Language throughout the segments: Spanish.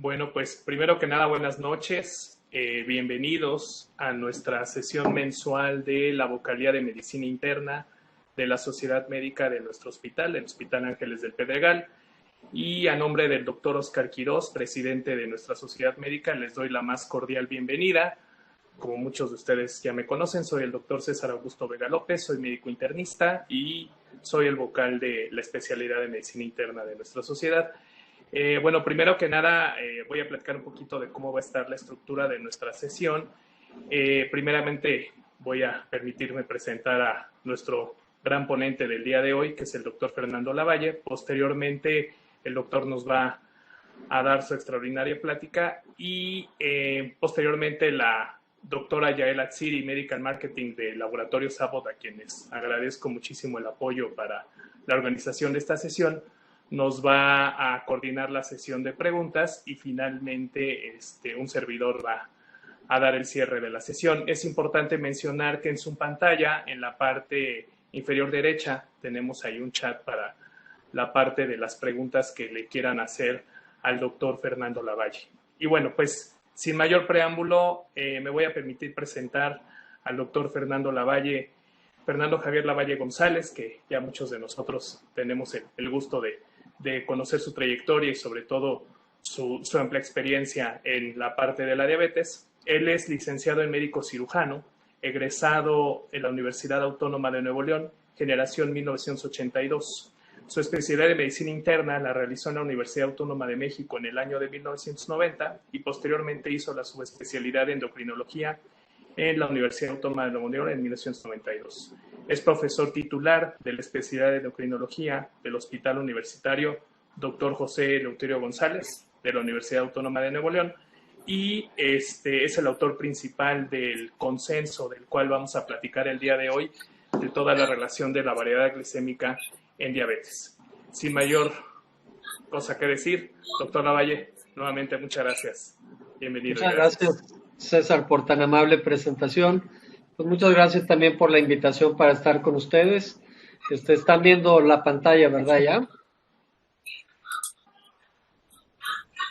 Bueno, pues primero que nada, buenas noches. Bienvenidos a nuestra sesión mensual de la vocalía de medicina interna de la Sociedad Médica de nuestro hospital, el Hospital Ángeles del Pedregal. Y a nombre del doctor Oscar Quirós, presidente de nuestra Sociedad Médica, les doy la más cordial bienvenida. Como muchos de ustedes ya me conocen, soy el doctor César Augusto Vega López, soy médico internista y soy el vocal de la especialidad de medicina interna de nuestra sociedad. Bueno, primero que nada voy a platicar un poquito de cómo va a estar la estructura de nuestra sesión. Primeramente voy a permitirme presentar a nuestro gran ponente del día de hoy, que es el doctor Fernando Lavalle. Posteriormente el doctor nos va a dar su extraordinaria plática y posteriormente la doctora Yael Atziri, Medical Marketing de Laboratorio Sabot, a quienes agradezco muchísimo el apoyo para la organización de esta sesión, nos va a coordinar la sesión de preguntas y finalmente un servidor va a dar el cierre de la sesión. Es importante mencionar que en su pantalla, en la parte inferior derecha, tenemos ahí un chat para la parte de las preguntas que le quieran hacer al doctor Fernando Lavalle. Y bueno, pues sin mayor preámbulo, me voy a permitir presentar al doctor Fernando Lavalle, Fernando Javier Lavalle González, que ya muchos de nosotros tenemos el gusto de conocer su trayectoria y sobre todo su amplia experiencia en la parte de la diabetes. Él es licenciado en médico cirujano, egresado en la Universidad Autónoma de Nuevo León, generación 1982. Su especialidad de medicina interna la realizó en la Universidad Autónoma de México en el año de 1990 y posteriormente hizo la subespecialidad de endocrinología en la Universidad Autónoma de Nuevo León en 1992. Es profesor titular de la especialidad de endocrinología del Hospital Universitario Dr. José Eleuterio González de la Universidad Autónoma de Nuevo León y es el autor principal del consenso del cual vamos a platicar el día de hoy, de toda la relación de la variedad glicémica en diabetes. Sin mayor cosa que decir, doctor Lavalle, nuevamente muchas gracias. Bienvenido. Muchas gracias, César, por tan amable presentación. Pues muchas gracias también por la invitación para estar con ustedes. Están viendo la pantalla, ¿verdad ya?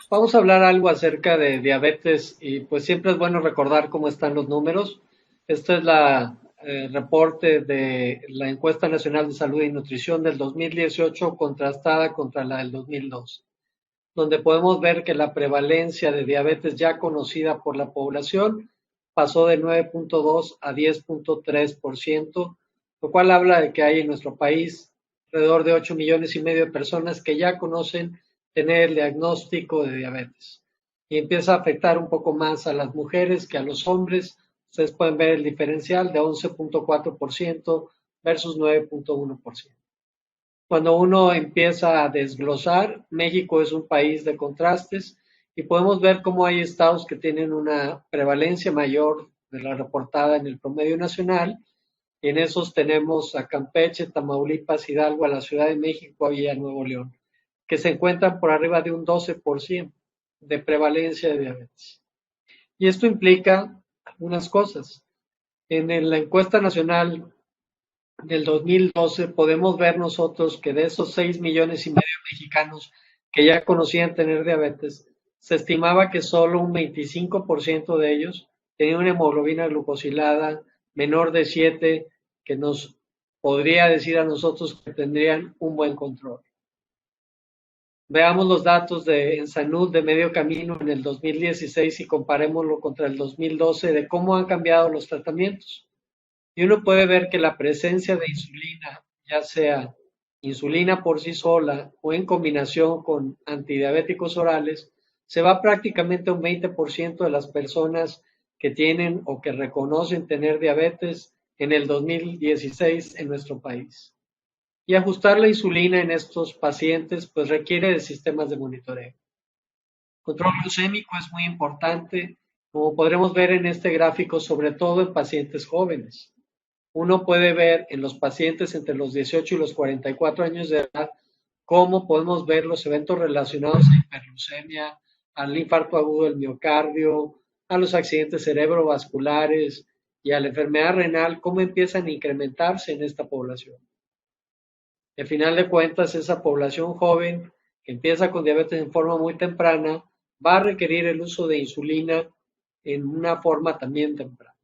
Vamos a hablar algo acerca de diabetes y pues siempre es bueno recordar cómo están los números. Este es la reporte de la Encuesta Nacional de Salud y Nutrición del 2018 contrastada contra la del 2002, donde podemos ver que la prevalencia de diabetes ya conocida por la población pasó de 9.2 a 10.3%, lo cual habla de que hay en nuestro país alrededor de 8 millones y medio de personas que ya conocen tener el diagnóstico de diabetes. Y empieza a afectar un poco más a las mujeres que a los hombres. Ustedes pueden ver el diferencial de 11.4% versus 9.1%. Cuando uno empieza a desglosar, México es un país de contrastes y podemos ver cómo hay estados que tienen una prevalencia mayor de la reportada en el promedio nacional. Y en esos tenemos a Campeche, Tamaulipas, Hidalgo, a la Ciudad de México y a Nuevo León, que se encuentran por arriba de un 12% de prevalencia de diabetes. Y esto implica algunas cosas. En la encuesta nacional del 2012 podemos ver nosotros que de esos 6 millones y medio de mexicanos que ya conocían tener diabetes, se estimaba que solo un 25% de ellos tenían una hemoglobina glucosilada menor de 7, que nos podría decir a nosotros que tendrían un buen control. Veamos los datos en salud de medio camino en el 2016 y comparémoslo contra el 2012 de cómo han cambiado los tratamientos. Y uno puede ver que la presencia de insulina, ya sea insulina por sí sola o en combinación con antidiabéticos orales, se va prácticamente a un 20% de las personas que tienen o que reconocen tener diabetes en el 2016 en nuestro país. Y ajustar la insulina en estos pacientes pues requiere de sistemas de monitoreo. Control glucémico es muy importante, como podremos ver en este gráfico, sobre todo en pacientes jóvenes. Uno puede ver en los pacientes entre los 18 y los 44 años de edad cómo podemos ver los eventos relacionados a hiperglucemia, al infarto agudo del miocardio, a los accidentes cerebrovasculares y a la enfermedad renal, cómo empiezan a incrementarse en esta población. Al final de cuentas, esa población joven que empieza con diabetes en forma muy temprana va a requerir el uso de insulina en una forma también temprana.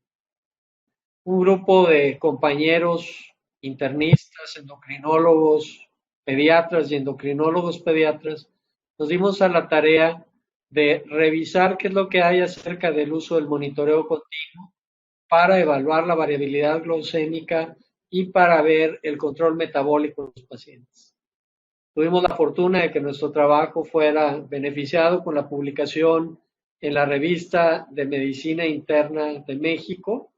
Un grupo de compañeros internistas, endocrinólogos, pediatras y endocrinólogos pediatras, nos dimos a la tarea de revisar qué es lo que hay acerca del uso del monitoreo continuo para evaluar la variabilidad glucémica y para ver el control metabólico en los pacientes. Tuvimos la fortuna de que nuestro trabajo fuera beneficiado con la publicación en la revista de Medicina Interna de México.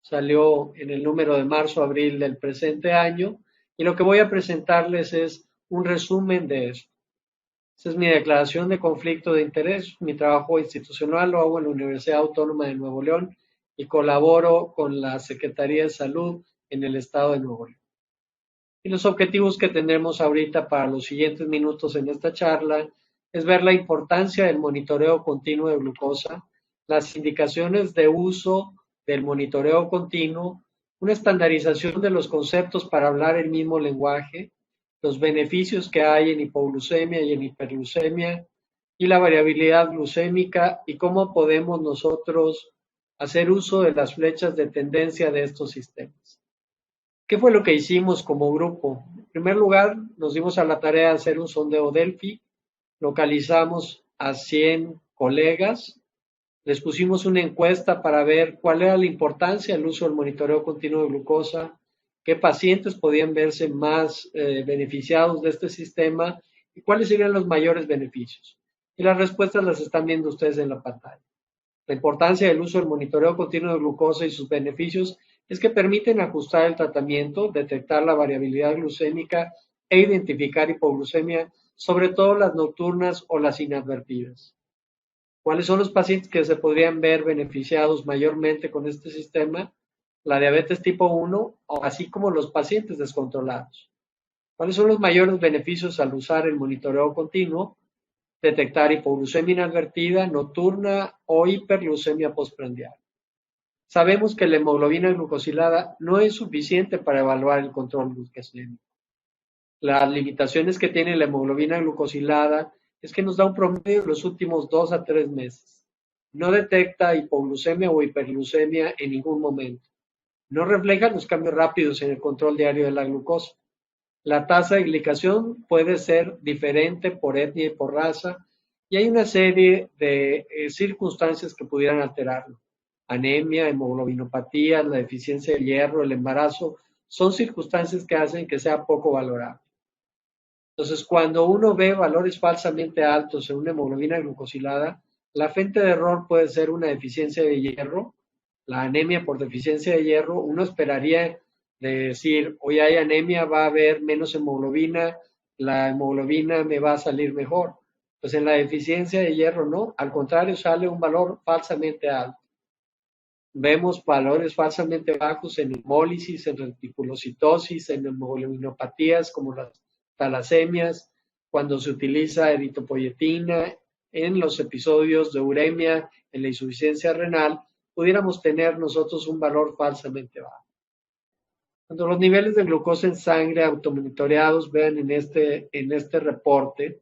Salió en el número de marzo-abril del presente año y lo que voy a presentarles es un resumen de eso. Esa es mi declaración de conflicto de interés. Mi trabajo institucional lo hago en la Universidad Autónoma de Nuevo León y colaboro con la Secretaría de Salud en el estado de Nuevo León. Y los objetivos que tendremos ahorita para los siguientes minutos en esta charla es ver la importancia del monitoreo continuo de glucosa, las indicaciones de uso del monitoreo continuo, una estandarización de los conceptos para hablar el mismo lenguaje, los beneficios que hay en hipoglucemia y en hiperglucemia, y la variabilidad glucémica y cómo podemos nosotros hacer uso de las flechas de tendencia de estos sistemas. ¿Qué fue lo que hicimos como grupo? En primer lugar, nos dimos a la tarea de hacer un sondeo Delphi, localizamos a 100 colegas, les pusimos una encuesta para ver cuál era la importancia del uso del monitoreo continuo de glucosa, qué pacientes podían verse más beneficiados de este sistema y cuáles serían los mayores beneficios. Y las respuestas las están viendo ustedes en la pantalla. La importancia del uso del monitoreo continuo de glucosa y sus beneficios es que permiten ajustar el tratamiento, detectar la variabilidad glucémica e identificar hipoglucemia, sobre todo las nocturnas o las inadvertidas. ¿Cuáles son los pacientes que se podrían ver beneficiados mayormente con este sistema? La diabetes tipo 1, así como los pacientes descontrolados. ¿Cuáles son los mayores beneficios al usar el monitoreo continuo? Detectar hipoglucemia inadvertida, nocturna o hiperglucemia postprandial. Sabemos que la hemoglobina glucosilada no es suficiente para evaluar el control glucémico. Las limitaciones que tiene la hemoglobina glucosilada es que nos da un promedio en los últimos 2 a 3 meses. No detecta hipoglucemia o hiperglucemia en ningún momento. No refleja los cambios rápidos en el control diario de la glucosa. La tasa de glicación puede ser diferente por etnia y por raza y hay una serie de circunstancias que pudieran alterarlo. Anemia, hemoglobinopatía, la deficiencia de hierro, el embarazo, son circunstancias que hacen que sea poco valorable. Entonces, cuando uno ve valores falsamente altos en una hemoglobina glucosilada, la fuente de error puede ser una deficiencia de hierro, la anemia por deficiencia de hierro. Uno esperaría de decir, hoy hay anemia, va a haber menos hemoglobina, la hemoglobina me va a salir mejor. Pues en la deficiencia de hierro no, al contrario, sale un valor falsamente alto. Vemos valores falsamente bajos en hemólisis, en reticulocitosis, en hemoglobinopatías como las talasemias, cuando se utiliza eritropoyetina, en los episodios de uremia, en la insuficiencia renal, pudiéramos tener nosotros un valor falsamente bajo. Cuando los niveles de glucosa en sangre automonitoreados, vean en este reporte,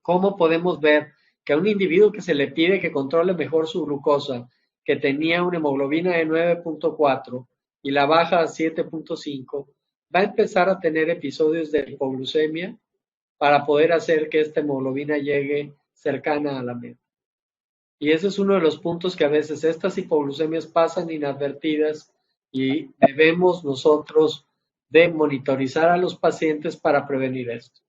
cómo podemos ver que a un individuo que se le pide que controle mejor su glucosa, que tenía una hemoglobina de 9.4 y la baja a 7.5, va a empezar a tener episodios de hipoglucemia para poder hacer que esta hemoglobina llegue cercana a la meta. Y ese es uno de los puntos que a veces estas hipoglucemias pasan inadvertidas y debemos nosotros de monitorizar a los pacientes para prevenir esto.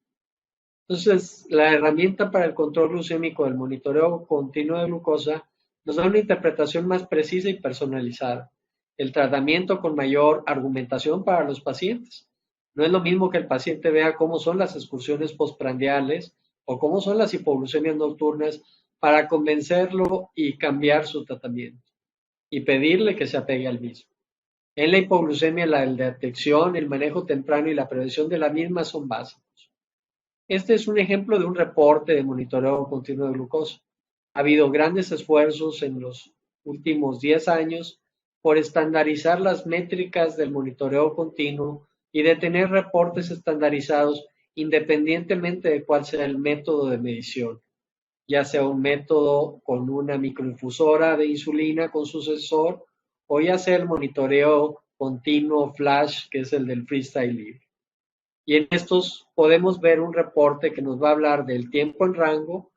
Entonces, la herramienta para el control glucémico del monitoreo continuo de glucosa nos da una interpretación más precisa y personalizada. El tratamiento con mayor argumentación para los pacientes. No es lo mismo que el paciente vea cómo son las excursiones postprandiales o cómo son las hipoglucemias nocturnas para convencerlo y cambiar su tratamiento y pedirle que se apegue al mismo. En la hipoglucemia, la detección, el manejo temprano y la prevención de la misma son básicos. Este es un ejemplo de un reporte de monitoreo continuo de glucosa. Ha habido grandes esfuerzos en los últimos 10 años por estandarizar las métricas del monitoreo continuo y de tener reportes estandarizados independientemente de cuál sea el método de medición. ya sea un método con una microinfusora de insulina con su sensor, o ya sea el monitoreo continuo flash, que es el del freestyle libre. Y en estos podemos ver un reporte que nos va a hablar del tiempo en rango,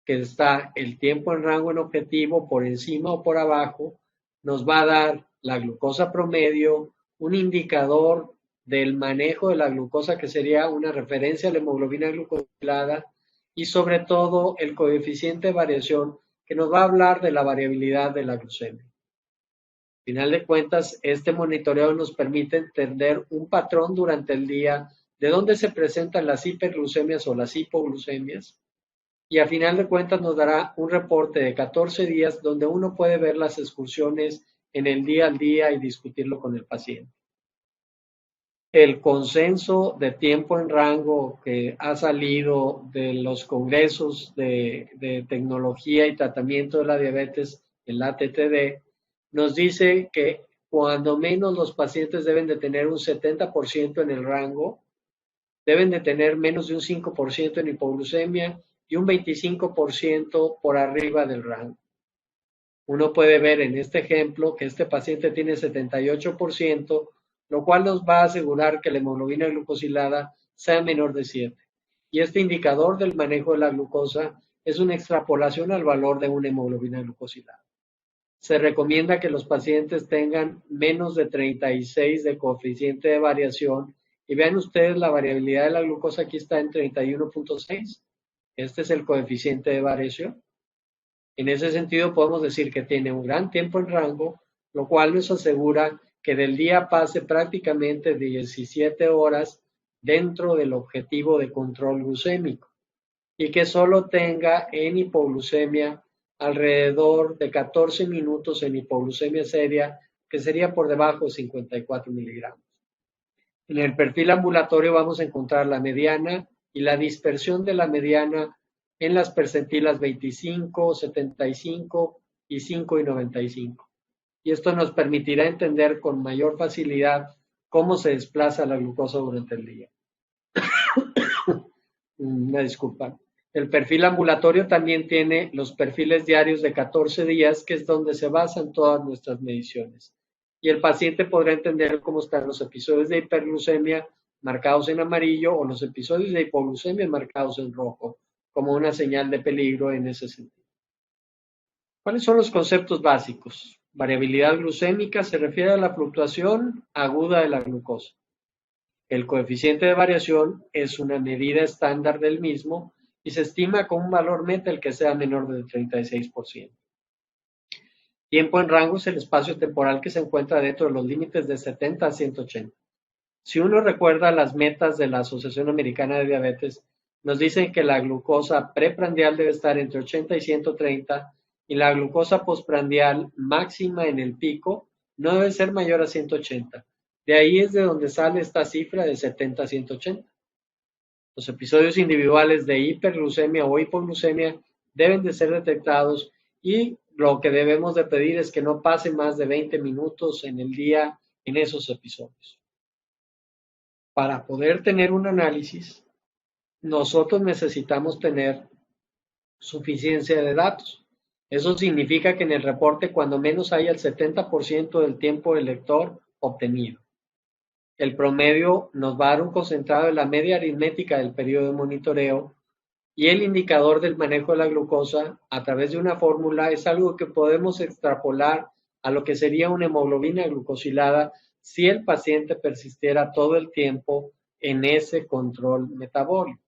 que está el tiempo en rango en objetivo por encima o por abajo, nos va a dar la glucosa promedio, un indicador del manejo de la glucosa que sería una referencia a la hemoglobina glucosilada y sobre todo el coeficiente de variación que nos va a hablar de la variabilidad de la glucemia. Al final de cuentas, este monitoreo nos permite entender un patrón durante el día de dónde se presentan las hiperglucemias o las hipoglucemias, y a final de cuentas nos dará un reporte de 14 días donde uno puede ver las excursiones en el día al día y discutirlo con el paciente. El consenso de tiempo en rango que ha salido de los congresos de tecnología y tratamiento de la diabetes, el ATTD, nos dice que cuando menos los pacientes deben de tener un 70% en el rango, deben de tener menos de un 5% en hipoglucemia y un 25% por arriba del rango. Uno puede ver en este ejemplo que este paciente tiene 78%, lo cual nos va a asegurar que la hemoglobina glucosilada sea menor de 7. Y este indicador del manejo de la glucosa es una extrapolación al valor de una hemoglobina glucosilada. Se recomienda que los pacientes tengan menos de 36 de coeficiente de variación, y vean ustedes la variabilidad de la glucosa aquí está en 31.6. Este es el coeficiente de variación. En ese sentido podemos decir que tiene un gran tiempo en rango, lo cual nos asegura que del día pase prácticamente 17 horas dentro del objetivo de control glucémico y que solo tenga en hipoglucemia alrededor de 14 minutos en hipoglucemia seria, que sería por debajo de 54 miligramos. En el perfil ambulatorio vamos a encontrar la mediana y la dispersión de la mediana en las percentilas 25, 75 y 5 y 95. Y esto nos permitirá entender con mayor facilidad cómo se desplaza la glucosa durante el día. Una disculpa. El perfil ambulatorio también tiene los perfiles diarios de 14 días, que es donde se basan todas nuestras mediciones. Y el paciente podrá entender cómo están los episodios de hiperglucemia marcados en amarillo o los episodios de hipoglucemia marcados en rojo, como una señal de peligro en ese sentido. ¿Cuáles son los conceptos básicos? Variabilidad glucémica se refiere a la fluctuación aguda de la glucosa. El coeficiente de variación es una medida estándar del mismo y se estima con un valor meta el que sea menor del 36%. Tiempo en rango es el espacio temporal que se encuentra dentro de los límites de 70 a 180. Si uno recuerda las metas de la Asociación Americana de Diabetes, nos dicen que la glucosa preprandial debe estar entre 80 y 130 y la glucosa postprandial máxima en el pico no debe ser mayor a 180. De ahí es de donde sale esta cifra de 70 a 180. Los episodios individuales de hiperglucemia o hipoglucemia deben de ser detectados y lo que debemos de pedir es que no pase más de 20 minutos en el día en esos episodios. Para poder tener un análisis, nosotros necesitamos tener suficiencia de datos. Eso significa que en el reporte cuando menos haya el 70% del tiempo del lector obtenido. El promedio nos va a dar un concentrado de la media aritmética del periodo de monitoreo y el indicador del manejo de la glucosa a través de una fórmula es algo que podemos extrapolar a lo que sería una hemoglobina glucosilada si el paciente persistiera todo el tiempo en ese control metabólico.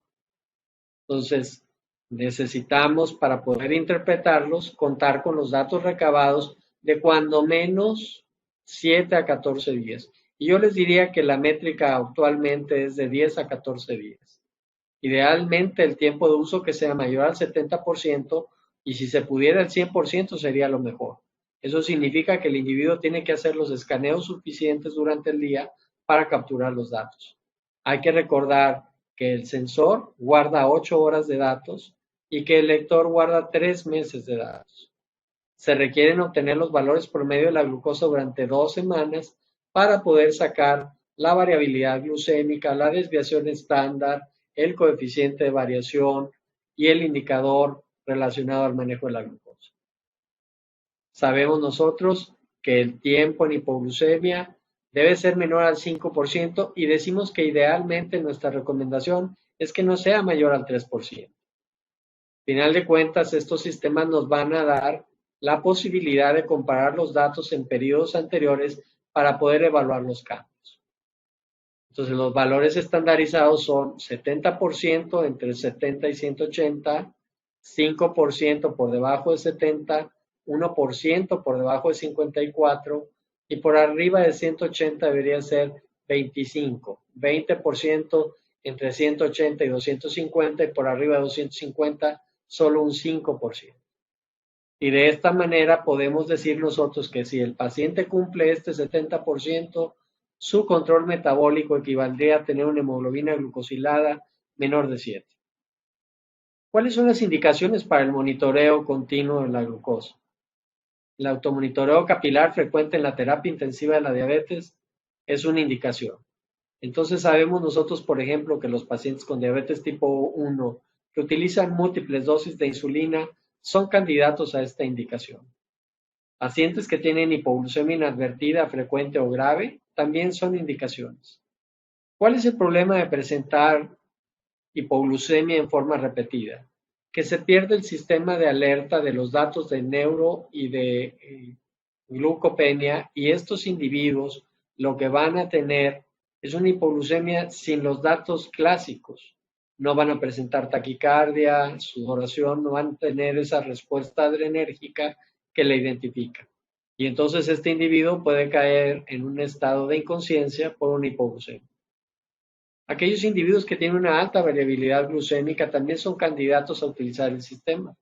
Entonces, necesitamos para poder interpretarlos contar con los datos recabados de cuando menos 7 a 14 días. Y yo les diría que la métrica actualmente es de 10 a 14 días. Idealmente el tiempo de uso que sea mayor al 70% y si se pudiera el 100% sería lo mejor. Eso significa que el individuo tiene que hacer los escaneos suficientes durante el día para capturar los datos. Hay que recordar que el sensor guarda 8 horas de datos y que el lector guarda 3 meses de datos. Se requieren obtener los valores promedio de la glucosa durante 2 semanas para poder sacar la variabilidad glucémica, la desviación estándar, el coeficiente de variación y el indicador relacionado al manejo de la glucosa. Sabemos nosotros que el tiempo en hipoglucemia debe ser menor al 5% y decimos que idealmente nuestra recomendación es que no sea mayor al 3%. Final de cuentas, estos sistemas nos van a dar la posibilidad de comparar los datos en periodos anteriores para poder evaluar los cambios. Entonces, los valores estandarizados son 70% entre 70 y 180, 5% por debajo de 70, 1% por debajo de 54 y por arriba de 180 debería ser 25, 20% entre 180 y 250 y por arriba de 250 solo un 5%. Y de esta manera podemos decir nosotros que si el paciente cumple este 70%, su control metabólico equivaldría a tener una hemoglobina glucosilada menor de 7. ¿Cuáles son las indicaciones para el monitoreo continuo de la glucosa? El automonitoreo capilar frecuente en la terapia intensiva de la diabetes es una indicación. Entonces sabemos nosotros, por ejemplo, que los pacientes con diabetes tipo 1 que utilizan múltiples dosis de insulina son candidatos a esta indicación. Pacientes que tienen hipoglucemia inadvertida, frecuente o grave también son indicaciones. ¿Cuál es el problema de presentar hipoglucemia en forma repetida? Que se pierde el sistema de alerta de los datos de neuro y de glucopenia y estos individuos lo que van a tener es una hipoglucemia sin los datos clásicos. No van a presentar taquicardia, sudoración, no van a tener esa respuesta adrenérgica que le identifica. Y entonces este individuo puede caer en un estado de inconsciencia por una hipoglucemia. Aquellos individuos que tienen una alta variabilidad glucémica también son candidatos a utilizar el sistema.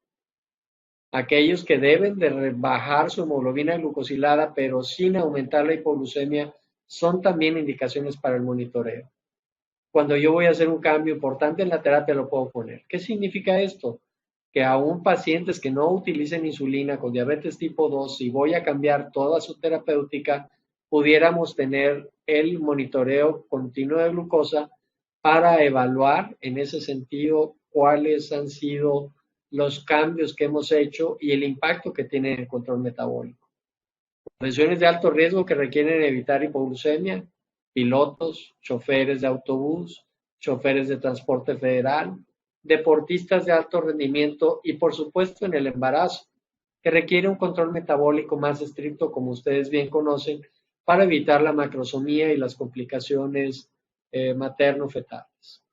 Aquellos que deben de bajar su hemoglobina glucosilada pero sin aumentar la hipoglucemia son también indicaciones para el monitoreo. Cuando yo voy a hacer un cambio importante en la terapia lo puedo poner. ¿Qué significa esto? Que aún pacientes que no utilicen insulina con diabetes tipo 2, si voy a cambiar toda su terapéutica, pudiéramos tener el monitoreo continuo de glucosa para evaluar en ese sentido cuáles han sido los cambios que hemos hecho y el impacto que tiene en el control metabólico. Profesiones de alto riesgo que requieren evitar hipoglucemia, pilotos, choferes de autobús, choferes de transporte federal, deportistas de alto rendimiento y por supuesto en el embarazo, que requiere un control metabólico más estricto, como ustedes bien conocen, para evitar la macrosomía y las complicaciones materno-fetales.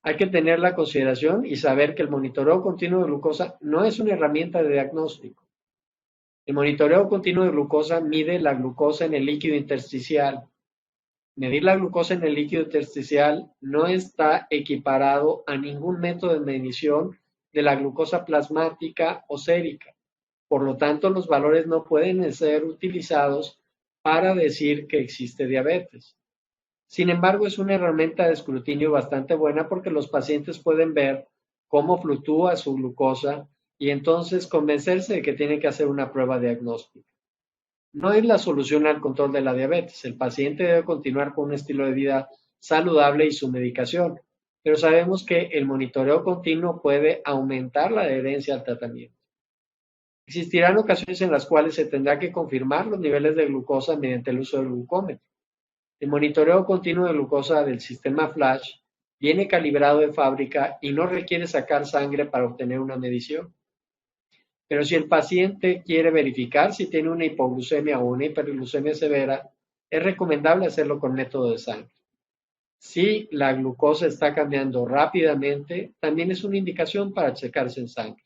Hay que tener la consideración y saber que el monitoreo continuo de glucosa no es una herramienta de diagnóstico. El monitoreo continuo de glucosa mide la glucosa en el líquido intersticial. Medir la glucosa en el líquido intersticial no está equiparado a ningún método de medición de la glucosa plasmática o sérica. Por lo tanto, los valores no pueden ser utilizados para decir que existe diabetes. Sin embargo, es una herramienta de escrutinio bastante buena porque los pacientes pueden ver cómo fluctúa su glucosa y entonces convencerse de que tienen que hacer una prueba diagnóstica. No es la solución al control de la diabetes. El paciente debe continuar con un estilo de vida saludable y su medicación, pero sabemos que el monitoreo continuo puede aumentar la adherencia al tratamiento. Existirán ocasiones en las cuales se tendrá que confirmar los niveles de glucosa mediante el uso del glucómetro. El monitoreo continuo de glucosa del sistema Flash viene calibrado de fábrica y no requiere sacar sangre para obtener una medición. Pero si el paciente quiere verificar si tiene una hipoglucemia o una hiperglucemia severa, es recomendable hacerlo con método de sangre. Si la glucosa está cambiando rápidamente, también es una indicación para checarse en sangre.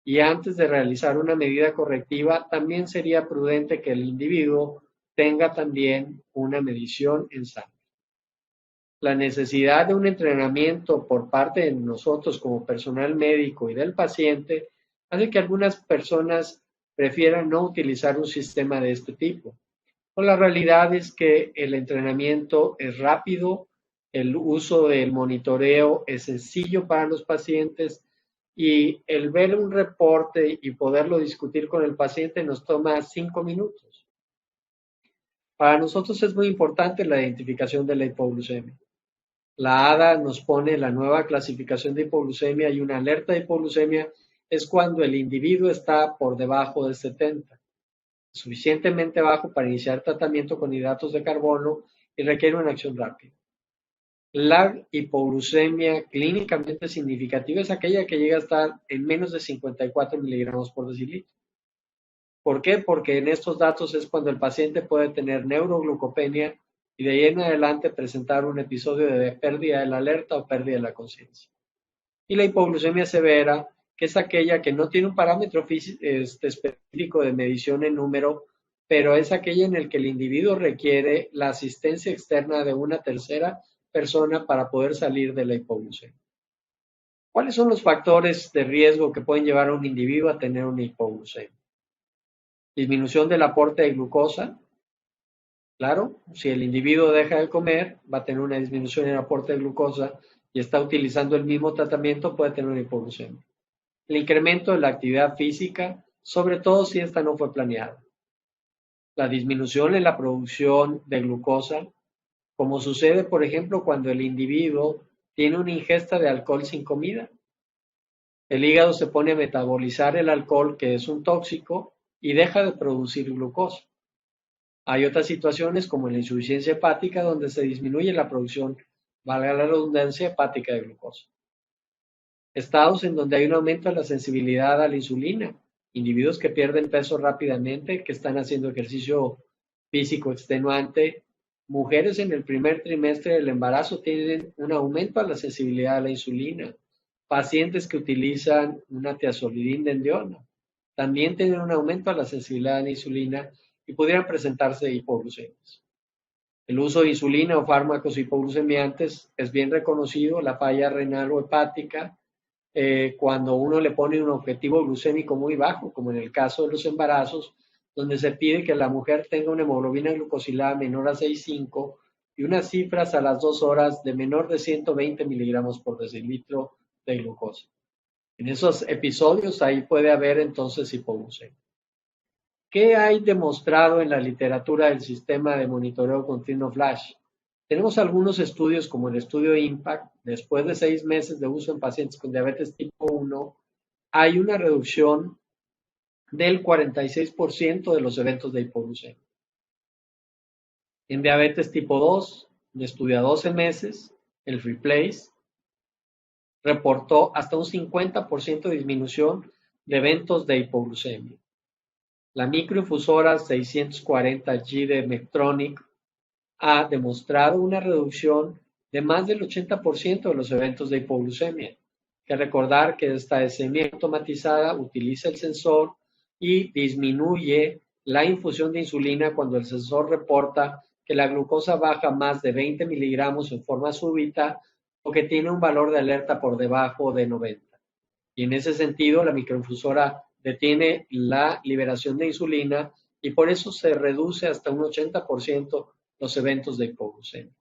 Y antes de realizar una medida correctiva, también sería prudente que el individuo tenga también una medición en sangre. La necesidad de un entrenamiento por parte de nosotros como personal médico y del paciente hace que algunas personas prefieran no utilizar un sistema de este tipo. Pero la realidad es que el entrenamiento es rápido, el uso del monitoreo es sencillo para los pacientes y el ver un reporte y poderlo discutir con el paciente nos toma 5 minutos. Para nosotros es muy importante la identificación de la hipoglucemia. La ADA nos pone la nueva clasificación de hipoglucemia y una alerta de hipoglucemia es cuando el individuo está por debajo de 70, suficientemente bajo para iniciar tratamiento con hidratos de carbono y requiere una acción rápida. La hipoglucemia clínicamente significativa es aquella que llega a estar en menos de 54 miligramos por decilitro. ¿Por qué? Porque en estos datos es cuando el paciente puede tener neuroglucopenia y de ahí en adelante presentar un episodio de pérdida de la alerta o pérdida de la conciencia. Y la hipoglucemia severa, que es aquella que no tiene un parámetro específico de medición en número, pero es aquella en el que el individuo requiere la asistencia externa de una tercera persona para poder salir de la hipoglucemia. ¿Cuáles son los factores de riesgo que pueden llevar a un individuo a tener una hipoglucemia? Disminución del aporte de glucosa. Claro, si el individuo deja de comer, va a tener una disminución en el aporte de glucosa y está utilizando el mismo tratamiento, puede tener una hipoglucemia. El incremento de la actividad física, sobre todo si esta no fue planeada. La disminución en la producción de glucosa, como sucede, por ejemplo, cuando el individuo tiene una ingesta de alcohol sin comida. El hígado se pone a metabolizar el alcohol, que es un tóxico, y deja de producir glucosa. Hay otras situaciones como la insuficiencia hepática donde se disminuye la producción, valga la redundancia, hepática de glucosa. Estados en donde hay un aumento de la sensibilidad a la insulina, individuos que pierden peso rápidamente, que están haciendo ejercicio físico extenuante, mujeres en el primer trimestre del embarazo tienen un aumento a la sensibilidad a la insulina, pacientes que utilizan una tiazolidinediona también tienen un aumento a la sensibilidad a la insulina y pudieran presentarse hipoglucemias. El uso de insulina o fármacos hipoglucemiantes es bien reconocido, la falla renal o hepática, cuando uno le pone un objetivo glucémico muy bajo, como en el caso de los embarazos, donde se pide que la mujer tenga una hemoglobina glucosilada menor a 6,5 y unas cifras a las 2 horas de menor de 120 miligramos por decilitro de glucosa. En esos episodios ahí puede haber entonces hipoglucemia. ¿Qué hay demostrado en la literatura del sistema de monitoreo continuo Flash? Tenemos algunos estudios como el estudio IMPACT, después de 6 meses de uso en pacientes con diabetes tipo 1, hay una reducción del 46% de los eventos de hipoglucemia. En diabetes tipo 2, de estudio a 12 meses, el Replace reportó hasta un 50% de disminución de eventos de hipoglucemia. La microinfusora 640G de Medtronic ha demostrado una reducción de más del 80% de los eventos de hipoglucemia. Hay que recordar que esta es semiautomatizada, utiliza el sensor y disminuye la infusión de insulina cuando el sensor reporta que la glucosa baja más de 20 miligramos en forma súbita o que tiene un valor de alerta por debajo de 90. Y en ese sentido, la microinfusora detiene la liberación de insulina y por eso se reduce hasta un 80% los eventos de hipoglucemia.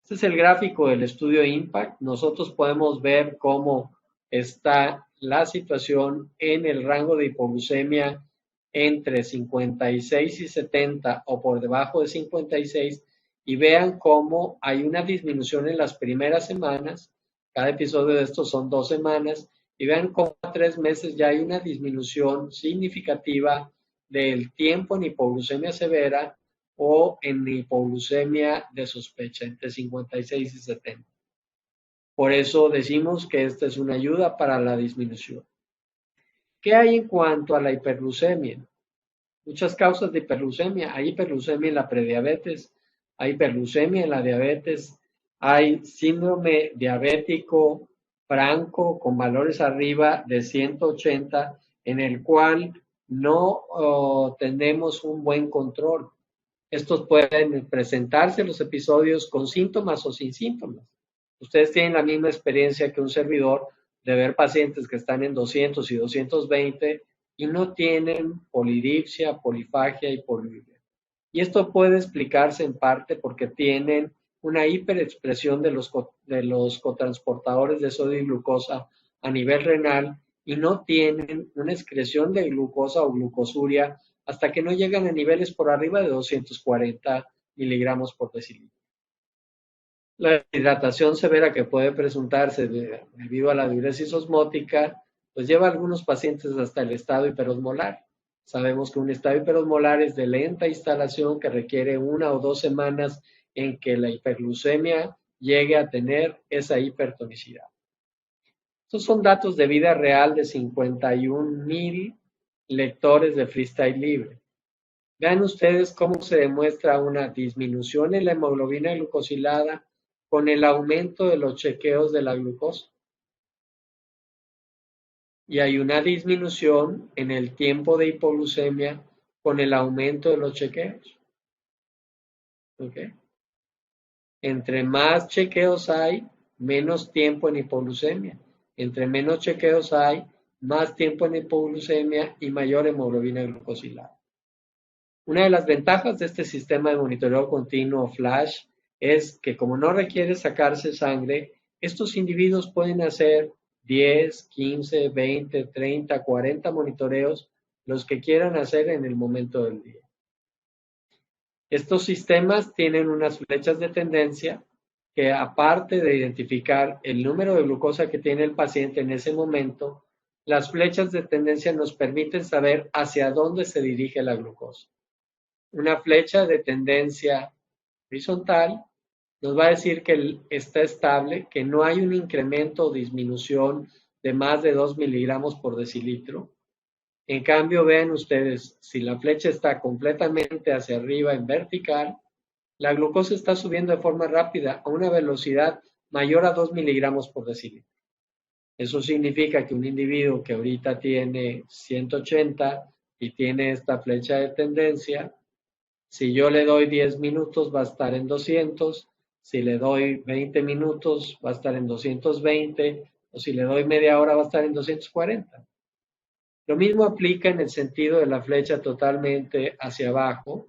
Este es el gráfico del estudio IMPACT. Nosotros podemos ver cómo está la situación en el rango de hipoglucemia entre 56 y 70 o por debajo de 56 y vean cómo hay una disminución en las primeras semanas. Cada episodio de estos son 2 semanas y vean cómo a 3 meses ya hay una disminución significativa del tiempo en hipoglucemia severa o en hipoglucemia de sospecha entre 56 y 70. Por eso decimos que esta es una ayuda para la disminución. ¿Qué hay en cuanto a la hiperglucemia? Muchas causas de hiperglucemia. Hay hiperglucemia en la prediabetes, hay hiperglucemia en la diabetes, hay síndrome diabético franco con valores arriba de 180 en el cual no tenemos un buen control. Estos pueden presentarse los episodios con síntomas o sin síntomas. Ustedes tienen la misma experiencia que un servidor de ver pacientes que están en 200 y 220 y no tienen polidipsia, polifagia y poliuria. Y esto puede explicarse en parte porque tienen una hiperexpresión de los cotransportadores de sodio y glucosa a nivel renal y no tienen una excreción de glucosa o glucosuria hasta que no llegan a niveles por arriba de 240 miligramos por decilitro. La hidratación severa que puede presentarse debido a la diuresis osmótica, pues lleva a algunos pacientes hasta el estado hiperosmolar. Sabemos que un estado hiperosmolar es de lenta instalación que requiere 1 o 2 semanas en que la hiperglucemia llegue a tener esa hipertonicidad. Estos son datos de vida real de 51,000 lectores de freestyle libre. Vean ustedes cómo se demuestra una disminución en la hemoglobina glucosilada con el aumento de los chequeos de la glucosa. Y hay una disminución en el tiempo de hipoglucemia con el aumento de los chequeos. ¿Okay? Entre más chequeos hay, menos tiempo en hipoglucemia. Entre menos chequeos hay, más tiempo en hipoglucemia y mayor hemoglobina glucosilada. Una de las ventajas de este sistema de monitoreo continuo flash es que como no requiere sacarse sangre, estos individuos pueden hacer 10, 15, 20, 30, 40 monitoreos, los que quieran hacer en el momento del día. Estos sistemas tienen unas flechas de tendencia que, aparte de identificar el número de glucosa que tiene el paciente en ese momento, las flechas de tendencia nos permiten saber hacia dónde se dirige la glucosa. Una flecha de tendencia horizontal nos va a decir que está estable, que no hay un incremento o disminución de más de 2 miligramos por decilitro. En cambio, vean ustedes, si la flecha está completamente hacia arriba en vertical, la glucosa está subiendo de forma rápida a una velocidad mayor a 2 miligramos por decilitro. Eso significa que un individuo que ahorita tiene 180 y tiene esta flecha de tendencia, si yo le doy 10 minutos va a estar en 200, si le doy 20 minutos va a estar en 220, o si le doy media hora va a estar en 240. Lo mismo aplica en el sentido de la flecha totalmente hacia abajo,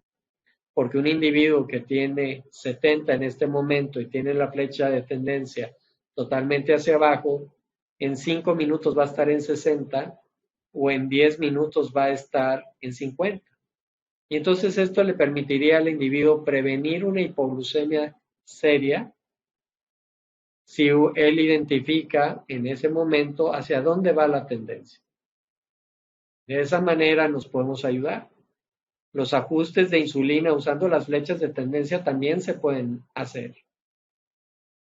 porque un individuo que tiene 70 en este momento y tiene la flecha de tendencia totalmente hacia abajo, en 5 minutos va a estar en 60 o en 10 minutos va a estar en 50. Y entonces esto le permitiría al individuo prevenir una hipoglucemia seria si él identifica en ese momento hacia dónde va la tendencia. De esa manera nos podemos ayudar. Los ajustes de insulina usando las flechas de tendencia también se pueden hacer.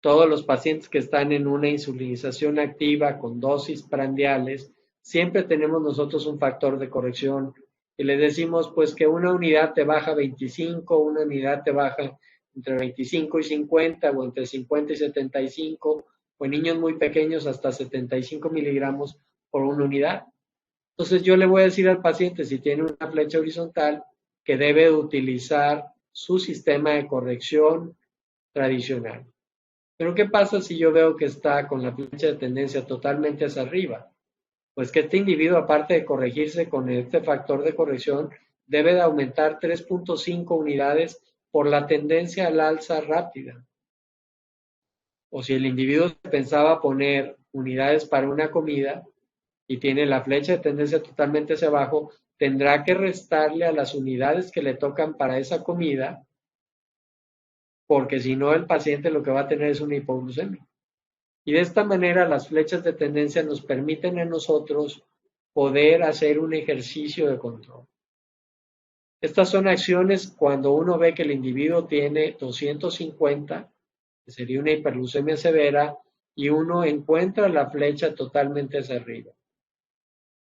Todos los pacientes que están en una insulinización activa con dosis prandiales, siempre tenemos nosotros un factor de corrección y les decimos pues que una unidad te baja 25, una unidad te baja entre 25 y 50 o entre 50 y 75 o en niños muy pequeños hasta 75 miligramos por una unidad. Entonces yo le voy a decir al paciente si tiene una flecha horizontal que debe utilizar su sistema de corrección tradicional. Pero ¿qué pasa si yo veo que está con la flecha de tendencia totalmente hacia arriba? Pues que este individuo, aparte de corregirse con este factor de corrección, debe de aumentar 3.5 unidades por la tendencia al alza rápida. O si el individuo pensaba poner unidades para una comida y tiene la flecha de tendencia totalmente hacia abajo, tendrá que restarle a las unidades que le tocan para esa comida, porque si no el paciente lo que va a tener es una hipoglucemia. Y de esta manera las flechas de tendencia nos permiten a nosotros poder hacer un ejercicio de control. Estas son acciones cuando uno ve que el individuo tiene 250, que sería una hiperglucemia severa, y uno encuentra la flecha totalmente hacia arriba.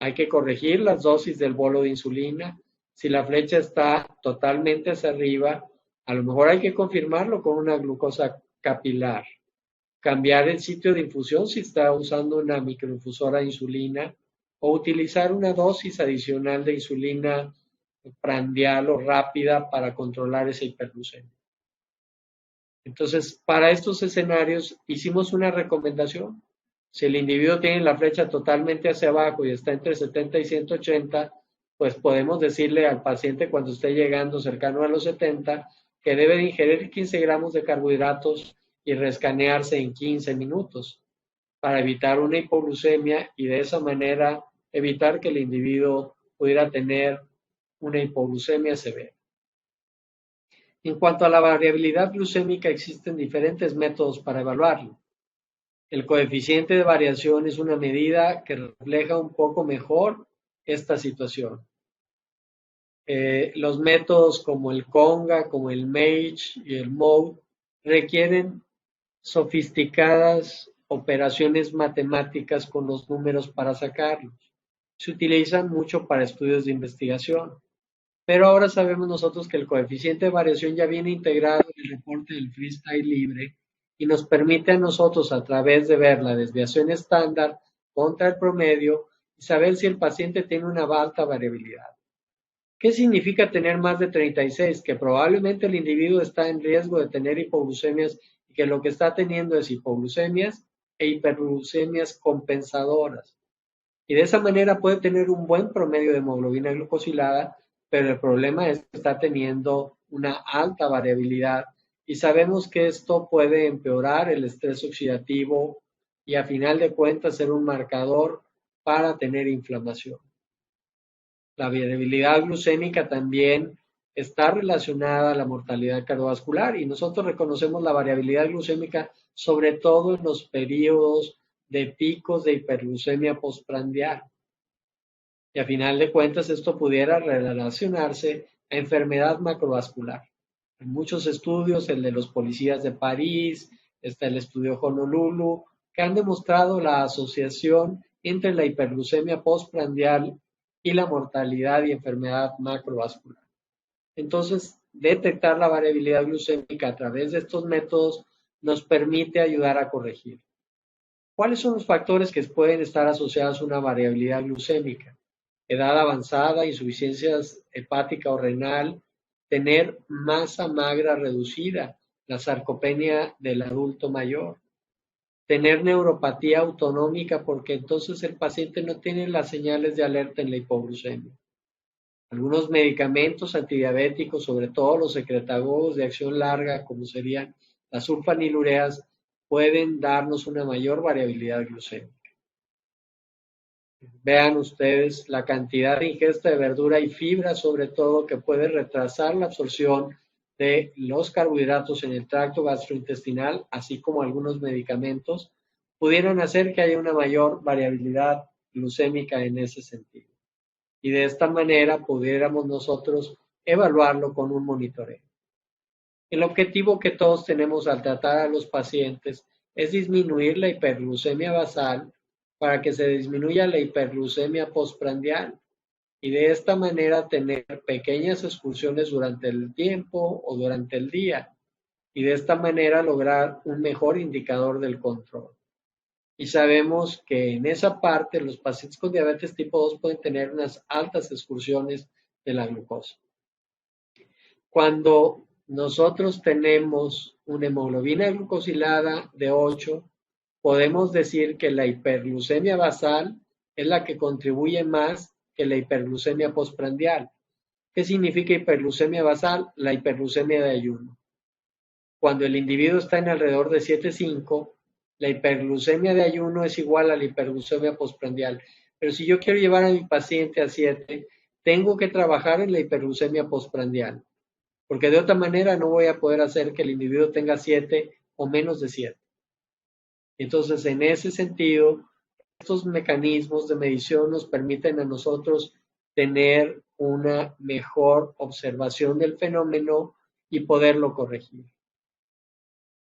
Hay que corregir las dosis del bolo de insulina. Si la flecha está totalmente hacia arriba, a lo mejor hay que confirmarlo con una glucosa capilar. Cambiar el sitio de infusión si está usando una microinfusora de insulina o utilizar una dosis adicional de insulina prandial o rápida para controlar esa hiperglucemia. Entonces, para estos escenarios hicimos una recomendación. Si el individuo tiene la flecha totalmente hacia abajo y está entre 70 y 180, pues podemos decirle al paciente cuando esté llegando cercano a los 70 que debe de ingerir 15 gramos de carbohidratos y rescanearse en 15 minutos para evitar una hipoglucemia y de esa manera evitar que el individuo pudiera tener una hipoglucemia severa. En cuanto a la variabilidad glucémica, existen diferentes métodos para evaluarlo. El coeficiente de variación es una medida que refleja un poco mejor esta situación. Los métodos como el CONGA, como el MAGE y el MODE requieren sofisticadas operaciones matemáticas con los números para sacarlos. Se utilizan mucho para estudios de investigación. Pero ahora sabemos nosotros que el coeficiente de variación ya viene integrado en el reporte del freestyle libre y nos permite a nosotros, a través de ver la desviación estándar contra el promedio, saber si el paciente tiene una alta variabilidad. ¿Qué significa tener más de 36? Que probablemente el individuo está en riesgo de tener hipoglucemias y que lo que está teniendo es hipoglucemias e hiperglucemias compensadoras. Y de esa manera puede tener un buen promedio de hemoglobina glucosilada, pero el problema es que está teniendo una alta variabilidad y sabemos que esto puede empeorar el estrés oxidativo y a final de cuentas ser un marcador para tener inflamación. La variabilidad glucémica también está relacionada a la mortalidad cardiovascular y nosotros reconocemos la variabilidad glucémica sobre todo en los periodos de picos de hiperglucemia postprandial. Y a final de cuentas esto pudiera relacionarse a enfermedad macrovascular. En muchos estudios, el de los policías de París, está el estudio Honolulu, que han demostrado la asociación entre la hiperglucemia postprandial y la mortalidad y enfermedad macrovascular. Entonces, detectar la variabilidad glucémica a través de estos métodos nos permite ayudar a corregir. ¿Cuáles son los factores que pueden estar asociados a una variabilidad glucémica? Edad avanzada, insuficiencia hepática o renal, tener masa magra reducida, la sarcopenia del adulto mayor, tener neuropatía autonómica porque entonces el paciente no tiene las señales de alerta en la hipoglucemia. Algunos medicamentos antidiabéticos, sobre todo los secretagogos de acción larga, como serían las sulfanilureas, pueden darnos una mayor variabilidad glucémica. Vean ustedes la cantidad de ingesta de verdura y fibra, sobre todo, que puede retrasar la absorción de los carbohidratos en el tracto gastrointestinal, así como algunos medicamentos, pudieran hacer que haya una mayor variabilidad glucémica en ese sentido. Y de esta manera pudiéramos nosotros evaluarlo con un monitoreo. El objetivo que todos tenemos al tratar a los pacientes es disminuir la hiperglucemia basal para que se disminuya la hiperglucemia postprandial y de esta manera tener pequeñas excursiones durante el tiempo o durante el día y de esta manera lograr un mejor indicador del control. Y sabemos que en esa parte los pacientes con diabetes tipo 2 pueden tener unas altas excursiones de la glucosa. Cuando nosotros tenemos una hemoglobina glucosilada de 8, podemos decir que la hiperglucemia basal es la que contribuye más que la hiperglucemia postprandial. ¿Qué significa hiperglucemia basal? La hiperglucemia de ayuno. Cuando el individuo está en alrededor de 7,5, la hiperglucemia de ayuno es igual a la hiperglucemia postprandial. Pero si yo quiero llevar a mi paciente a 7, tengo que trabajar en la hiperglucemia postprandial, porque de otra manera no voy a poder hacer que el individuo tenga 7 o menos de 7. Entonces, en ese sentido, estos mecanismos de medición nos permiten a nosotros tener una mejor observación del fenómeno y poderlo corregir.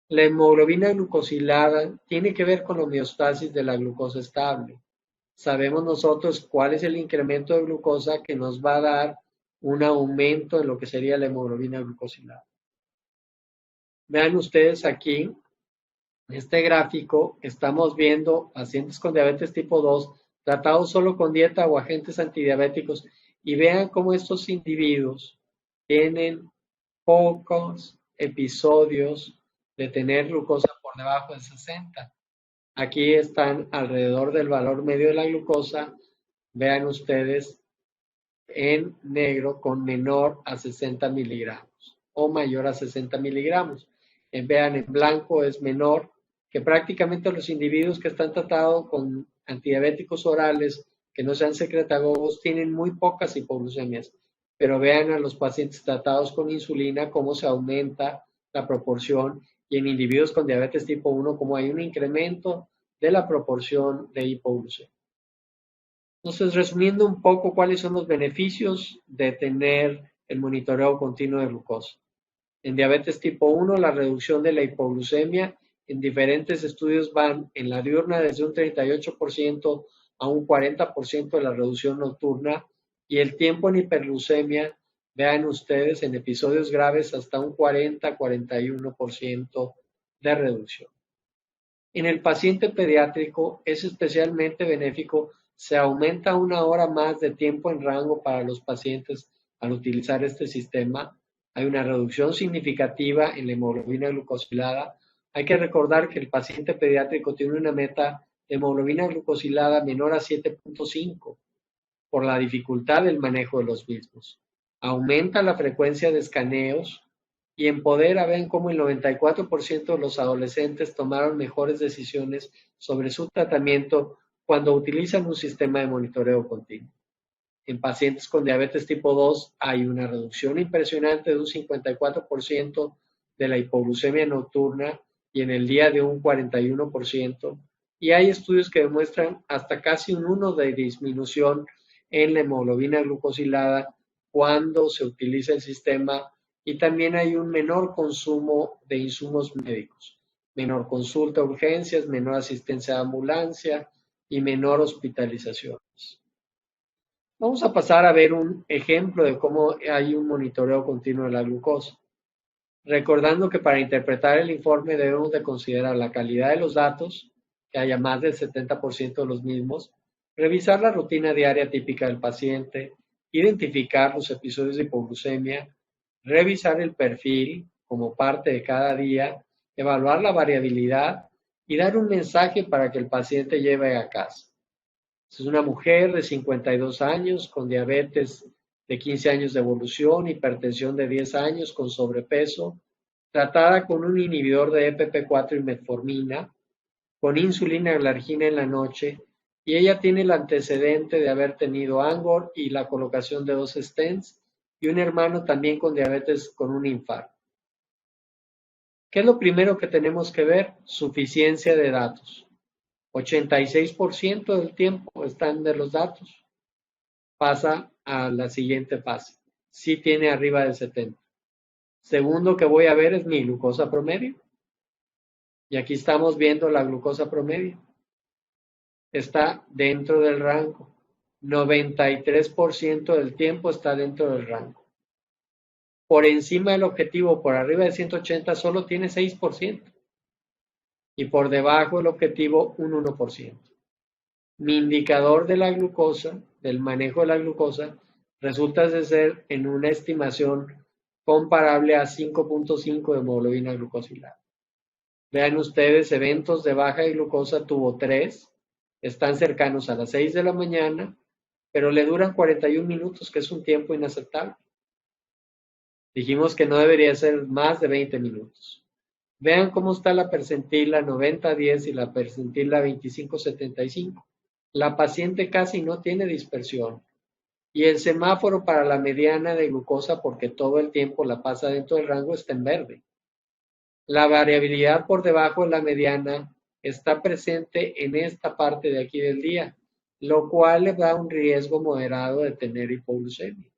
La hemoglobina glucosilada tiene que ver con la homeostasis de la glucosa estable. Sabemos nosotros cuál es el incremento de glucosa que nos va a dar un aumento en lo que sería la hemoglobina glucosilada. Vean ustedes aquí, en este gráfico, estamos viendo pacientes con diabetes tipo 2 tratados solo con dieta o agentes antidiabéticos y vean cómo estos individuos tienen pocos episodios de tener glucosa por debajo de 60. Aquí están alrededor del valor medio de la glucosa, vean ustedes en negro con menor a 60 miligramos o mayor a 60 miligramos. Vean en blanco es menor, que prácticamente los individuos que están tratados con antidiabéticos orales que no sean secretagogos tienen muy pocas hipoglucemias, pero vean a los pacientes tratados con insulina cómo se aumenta la proporción y en individuos con diabetes tipo 1 cómo hay un incremento de la proporción de hipoglucemia. Entonces, resumiendo un poco cuáles son los beneficios de tener el monitoreo continuo de glucosa. En diabetes tipo 1, la reducción de la hipoglucemia en diferentes estudios van en la diurna desde un 38% a un 40% de la reducción nocturna y el tiempo en hiperglucemia, vean ustedes, en episodios graves hasta un 40-41% de reducción. En el paciente pediátrico es especialmente benéfico, se aumenta 1 hora más de tiempo en rango para los pacientes al utilizar este sistema. Hay una reducción significativa en la hemoglobina glucosilada. Hay que recordar que el paciente pediátrico tiene una meta de hemoglobina glucosilada menor a 7.5 por la dificultad del manejo de los mismos. Aumenta la frecuencia de escaneos y empodera, ven cómo el 94% de los adolescentes tomaron mejores decisiones sobre su tratamiento cuando utilizan un sistema de monitoreo continuo. En pacientes con diabetes tipo 2 hay una reducción impresionante de un 54% de la hipoglucemia nocturna y en el día de un 41%. Y hay estudios que demuestran hasta casi un 1 de disminución en la hemoglobina glucosilada cuando se utiliza el sistema y también hay un menor consumo de insumos médicos, menor consulta a urgencias, menor asistencia a ambulancia y menor hospitalizaciones. Vamos a pasar a ver un ejemplo de cómo hay un monitoreo continuo de la glucosa. Recordando que para interpretar el informe debemos de considerar la calidad de los datos, que haya más del 70% de los mismos, revisar la rutina diaria típica del paciente, identificar los episodios de hipoglucemia, revisar el perfil como parte de cada día, evaluar la variabilidad y dar un mensaje para que el paciente lleve a casa. Es una mujer de 52 años con diabetes de 15 años de evolución, hipertensión de 10 años con sobrepeso, tratada con un inhibidor de EPP4 y metformina, con insulina glargina en la noche, y ella tiene el antecedente de haber tenido Angor y la colocación de 2 stents, y un hermano también con diabetes con un infarto. ¿Qué es lo primero que tenemos que ver? Suficiencia de datos. 86% del tiempo están de los datos. Pasa a la siguiente fase. Sí tiene arriba del 70. Segundo que voy a ver es mi glucosa promedio. Y aquí estamos viendo la glucosa promedio. Está dentro del rango. 93% del tiempo está dentro del rango. Por encima del objetivo, por arriba de 180, solo tiene 6%. Y por debajo del objetivo, un 1%. Mi indicador de la glucosa, del manejo de la glucosa, resulta de ser en una estimación comparable a 5.5 de hemoglobina glucosilada. Vean ustedes, eventos de baja de glucosa tuvo 3, están cercanos a las 6 de la mañana, pero le duran 41 minutos, que es un tiempo inaceptable. Dijimos que no debería ser más de 20 minutos. Vean cómo está la percentila 90-10 y la percentila 25-75. La paciente casi no tiene dispersión. Y el semáforo para la mediana de glucosa, porque todo el tiempo la pasa dentro del rango, está en verde. La variabilidad por debajo de la mediana está presente en esta parte de aquí del día, lo cual le da un riesgo moderado de tener hipoglucemia.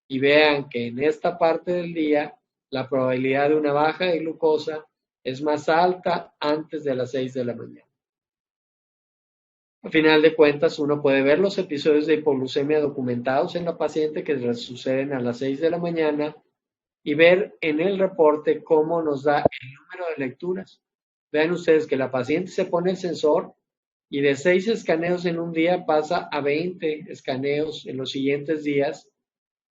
Y vean que en esta parte del día la probabilidad de una baja de glucosa es más alta antes de las 6 de la mañana. A final de cuentas, uno puede ver los episodios de hipoglucemia documentados en la paciente que suceden a las 6 de la mañana y ver en el reporte cómo nos da el número de lecturas. Vean ustedes que la paciente se pone el sensor y de 6 escaneos en un día pasa a 20 escaneos en los siguientes días,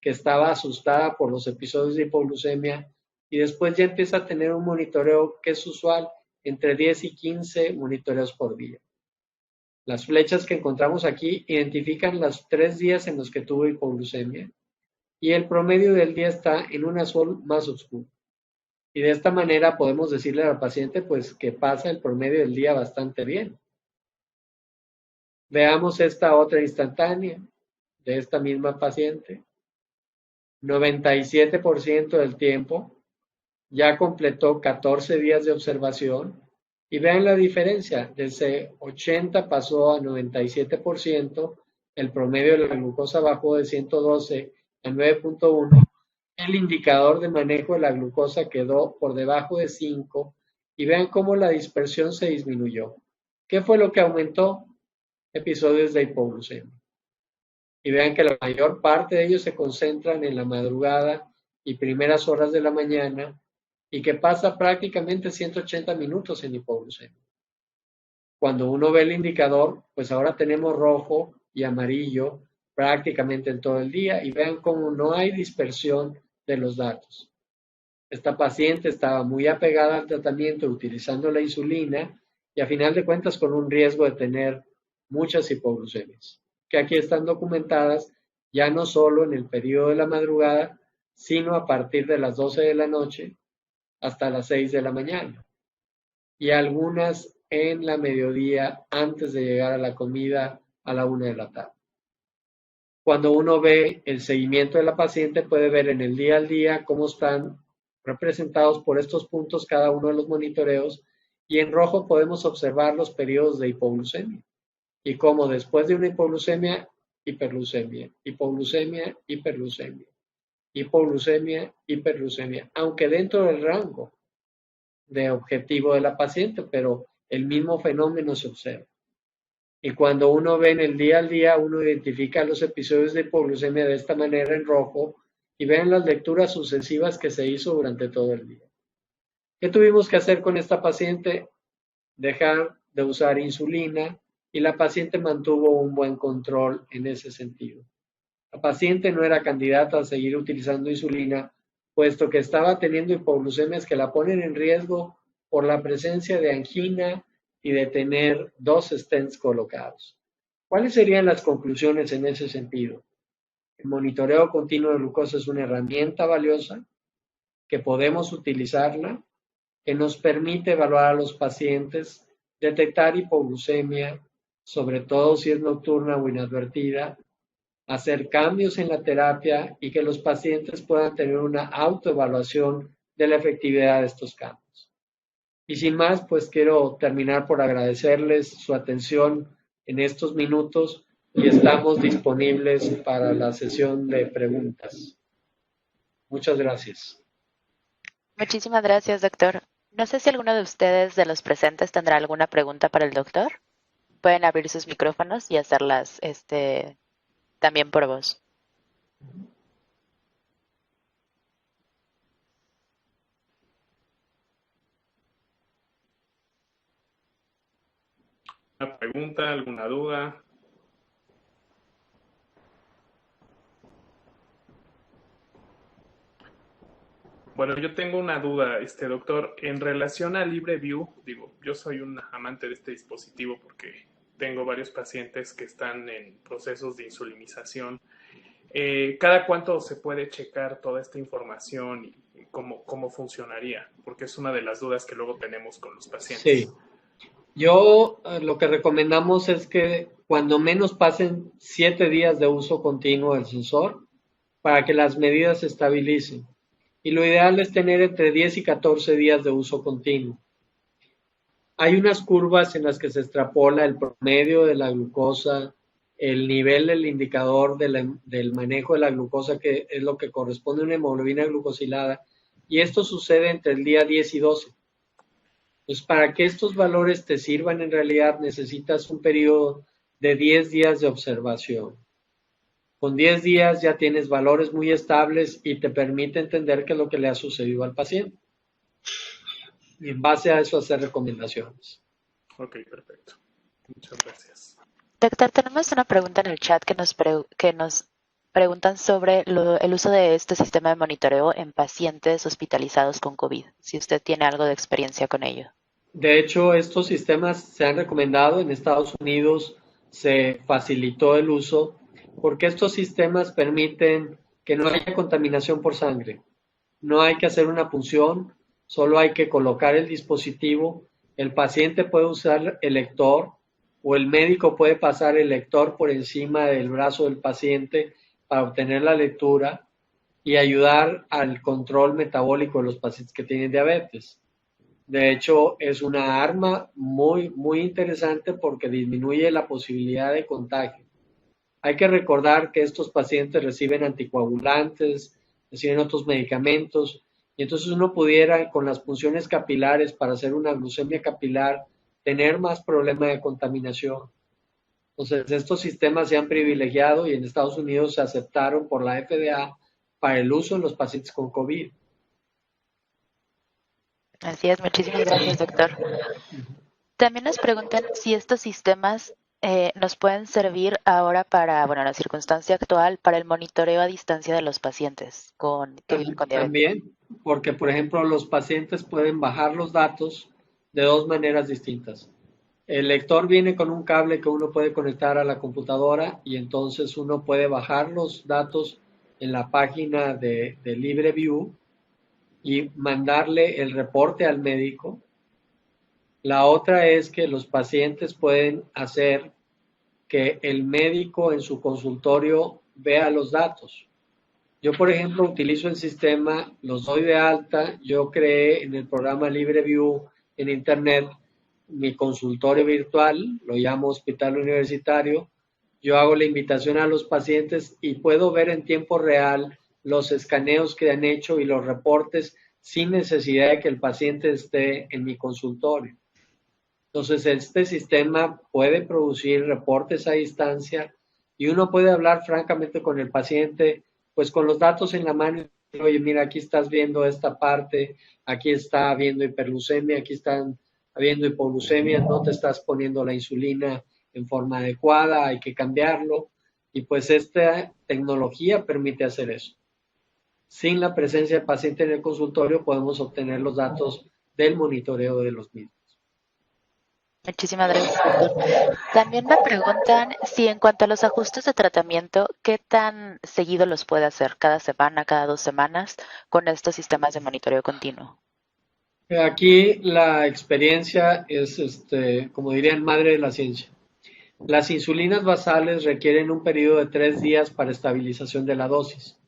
que estaba asustada por los episodios de hipoglucemia y después ya empieza a tener un monitoreo que es usual, entre 10 y 15 monitoreos por día. Las flechas que encontramos aquí identifican los 3 días en los que tuvo hipoglucemia y el promedio del día está en un azul más oscuro. Y de esta manera podemos decirle al paciente pues que pasa el promedio del día bastante bien. Veamos esta otra instantánea de esta misma paciente. 97% del tiempo, ya completó 14 días de observación y vean la diferencia, desde 80 pasó a 97%, el promedio de la glucosa bajó de 112 a 9.1, el indicador de manejo de la glucosa quedó por debajo de 5 y vean cómo la dispersión se disminuyó. ¿Qué fue lo que aumentó? Episodios de hipoglucemia. Y vean que la mayor parte de ellos se concentran en la madrugada y primeras horas de la mañana y que pasa prácticamente 180 minutos en hipoglucemia. Cuando uno ve el indicador, pues ahora tenemos rojo y amarillo prácticamente en todo el día y vean cómo no hay dispersión de los datos. Esta paciente estaba muy apegada al tratamiento utilizando la insulina y a final de cuentas con un riesgo de tener muchas hipoglucemias, que aquí están documentadas ya no solo en el periodo de la madrugada, sino a partir de las 12 de la noche hasta las 6 de la mañana y algunas en la mediodía antes de llegar a la comida a la 1 de la tarde. Cuando uno ve el seguimiento de la paciente, puede ver en el día al día cómo están representados por estos puntos cada uno de los monitoreos y en rojo podemos observar los periodos de hipoglucemia y cómo después de una hipoglucemia, hiperglucemia, hipoglucemia, hiperglucemia, hipoglucemia, hiperglucemia, aunque dentro del rango de objetivo de la paciente, pero el mismo fenómeno se observa. Y cuando uno ve en el día al día, uno identifica los episodios de hipoglucemia de esta manera en rojo y ven las lecturas sucesivas que se hizo durante todo el día. ¿Qué tuvimos que hacer con esta paciente? Dejar de usar insulina y la paciente mantuvo un buen control en ese sentido. La paciente no era candidata a seguir utilizando insulina, puesto que estaba teniendo hipoglucemias que la ponen en riesgo por la presencia de angina y de tener 2 stents colocados. ¿Cuáles serían las conclusiones en ese sentido? El monitoreo continuo de glucosa es una herramienta valiosa que podemos utilizarla, que nos permite evaluar a los pacientes, detectar hipoglucemia, sobre todo si es nocturna o inadvertida, hacer cambios en la terapia y que los pacientes puedan tener una autoevaluación de la efectividad de estos cambios. Y sin más, pues quiero terminar por agradecerles su atención en estos minutos y estamos disponibles para la sesión de preguntas. Muchas gracias. Muchísimas gracias, doctor. No sé si alguno de ustedes, de los presentes, tendrá alguna pregunta para el doctor. Pueden abrir sus micrófonos y hacerlas también por voz. ¿Una pregunta, alguna duda? Bueno, yo tengo una duda, doctor, en relación a LibreView, digo, yo soy un amante de este dispositivo porque tengo varios pacientes que están en procesos de insulinización. ¿Cada cuánto se puede checar toda esta información y cómo funcionaría? Porque es una de las dudas que luego tenemos con los pacientes. Sí. Yo lo que recomendamos es que cuando menos pasen 7 días de uso continuo del sensor para que las medidas se estabilicen. Y lo ideal es tener entre 10 y 14 días de uso continuo. Hay unas curvas en las que se extrapola el promedio de la glucosa, el nivel del indicador del manejo de la glucosa, que es lo que corresponde a una hemoglobina glucosilada, y esto sucede entre el día 10 y 12. Pues para que estos valores te sirvan en realidad necesitas un periodo de 10 días de observación. Con 10 días ya tienes valores muy estables y te permite entender qué es lo que le ha sucedido al paciente. Y en base a eso hacer recomendaciones. Ok, perfecto. Muchas gracias. Doctor, tenemos una pregunta en el chat que nos preguntan sobre el uso de este sistema de monitoreo en pacientes hospitalizados con COVID, si usted tiene algo de experiencia con ello. De hecho, estos sistemas se han recomendado. En Estados Unidos se facilitó el uso porque estos sistemas permiten que no haya contaminación por sangre. No hay que hacer una punción, solo hay que colocar el dispositivo. El paciente puede usar el lector o el médico puede pasar el lector por encima del brazo del paciente para obtener la lectura y ayudar al control metabólico de los pacientes que tienen diabetes. De hecho, es una arma muy, muy interesante porque disminuye la posibilidad de contagio. Hay que recordar que estos pacientes reciben anticoagulantes, reciben otros medicamentos, y entonces uno pudiera, con las punciones capilares para hacer una glucemia capilar, tener más problema de contaminación. Entonces, estos sistemas se han privilegiado y en Estados Unidos se aceptaron por la FDA para el uso en los pacientes con COVID. Así es, muchísimas gracias, doctor. También nos preguntan si estos sistemas nos pueden servir ahora para, bueno, la circunstancia actual, para el monitoreo a distancia de los pacientes que viven con diabetes. También, porque por ejemplo los pacientes pueden bajar los datos de dos maneras distintas. El lector viene con un cable que uno puede conectar a la computadora y entonces uno puede bajar los datos en la página de LibreView y mandarle el reporte al médico. La otra es que los pacientes pueden hacer que el médico en su consultorio vea los datos. Yo, por ejemplo, utilizo el sistema, los doy de alta, yo creé en el programa LibreView en Internet mi consultorio virtual, lo llamo Hospital Universitario, yo hago la invitación a los pacientes y puedo ver en tiempo real los escaneos que han hecho y los reportes sin necesidad de que el paciente esté en mi consultorio. Entonces, este sistema puede producir reportes a distancia y uno puede hablar francamente con el paciente, pues con los datos en la mano. Oye, mira, aquí estás viendo esta parte, aquí está habiendo hiperglucemia, aquí están habiendo hipoglucemia, no te estás poniendo la insulina en forma adecuada, hay que cambiarlo. Y pues esta tecnología permite hacer eso. Sin la presencia del paciente en el consultorio podemos obtener los datos del monitoreo de los mismos. Muchísimas gracias, doctor. También me preguntan si en cuanto a los ajustes de tratamiento, ¿qué tan seguido los puede hacer? ¿Cada semana, cada 2 semanas con estos sistemas de monitoreo continuo? Aquí la experiencia es, como dirían, madre de la ciencia. Las insulinas basales requieren un periodo de 3 días para estabilización de la dosis.